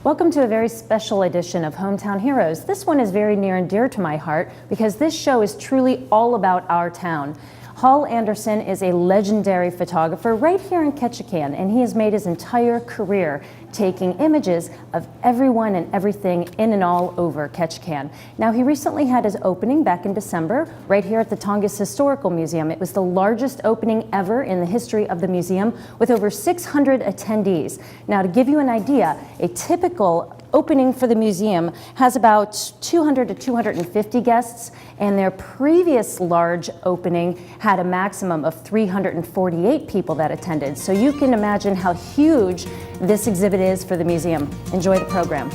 Welcome to a very special edition of Hometown Heroes. This one is very near and dear to my heart because this show is truly all about our town. Hall Anderson is a legendary photographer right here in Ketchikan, and he has made his entire career taking images of everyone and everything in and all over Ketchikan. Now, he recently had his opening back in December right here at the Tongass Historical Museum. It was the largest opening ever in the history of the museum with over 600 attendees. Now, to give you an idea, a typical opening for the museum has about 200 to 250 guests, and their previous large opening had a maximum of 348 people that attended. So you can imagine how huge this exhibit is for the museum. Enjoy the program.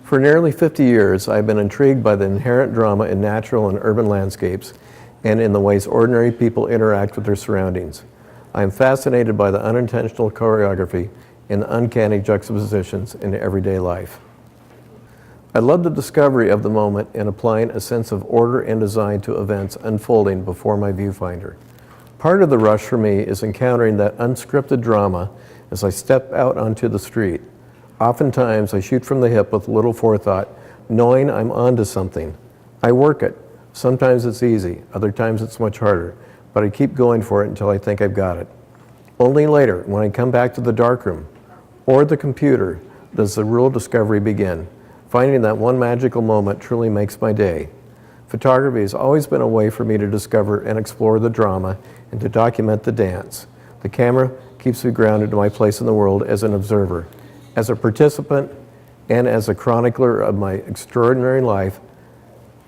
For nearly 50 years, I've been intrigued by the inherent drama in natural and urban landscapes and in the ways ordinary people interact with their surroundings. I am fascinated by the unintentional choreography and the uncanny juxtapositions in everyday life. I love the discovery of the moment and applying a sense of order and design to events unfolding before my viewfinder. Part of the rush for me is encountering that unscripted drama as I step out onto the street. Oftentimes, I shoot from the hip with little forethought, knowing I'm onto something. I work it. Sometimes it's easy, other times it's much harder, but I keep going for it until I think I've got it. Only later, when I come back to the darkroom or the computer, does the real discovery begin. Finding that one magical moment truly makes my day. Photography has always been a way for me to discover and explore the drama and to document the dance. The camera keeps me grounded to my place in the world as an observer, as a participant, and as a chronicler of my extraordinary life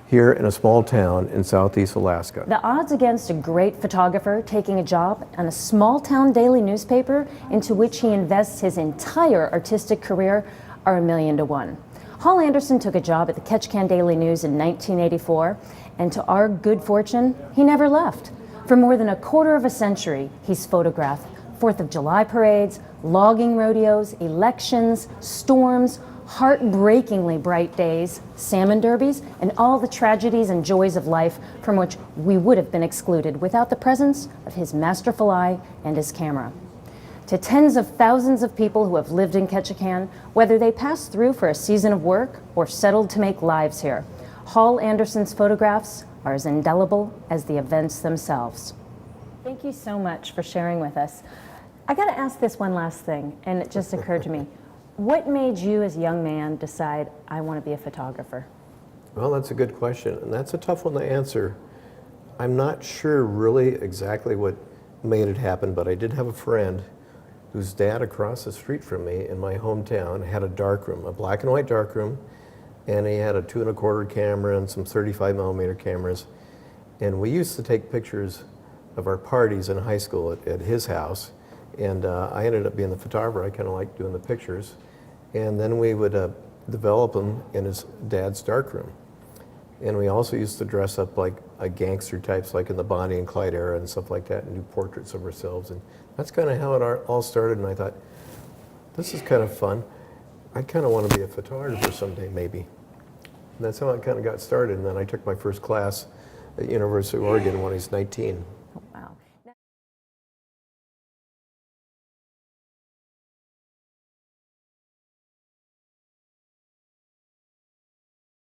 here in a small town in Southeast Alaska. The odds against a great photographer taking a job on a small town daily newspaper into which he invests his entire artistic career are 1,000,000 to 1. Hall Anderson took a job at the Ketchikan Daily News in 1984, and to our good fortune, he never left. For more than a quarter of a century, he's photographed 4th of July parades, logging rodeos, elections, storms, heartbreakingly bright days, salmon derbies, and all the tragedies and joys of life from which we would have been excluded without the presence of his masterful eye and his camera. To tens of thousands of people who have lived in Ketchikan, whether they passed through for a season of work or settled to make lives here, Hall Anderson's photographs are as indelible as the events themselves. Thank you so much for sharing with us. I got to ask this one last thing, and it just occurred to me. What made you as a young man decide, I want to be a photographer? Well, that's a good question, and that's a tough one to answer. I'm not sure really exactly what made it happen, but I did have a friend whose dad across the street from me in my hometown had a darkroom, a black and white darkroom, and he had a 2 1/4 camera and some 35mm cameras. And we used to take pictures of our parties in high school at his house. And I ended up being the photographer. I kind of liked doing the pictures. And then we would develop them in his dad's darkroom. And we also used to dress up like gangster types, like in the Bonnie and Clyde era and stuff like that, and do portraits of ourselves. And that's kind of how it all started. And I thought, this is kind of fun. I kind of want to be a photographer someday, maybe. And that's how it kind of got started. And then I took my first class at University of Oregon when I was 19.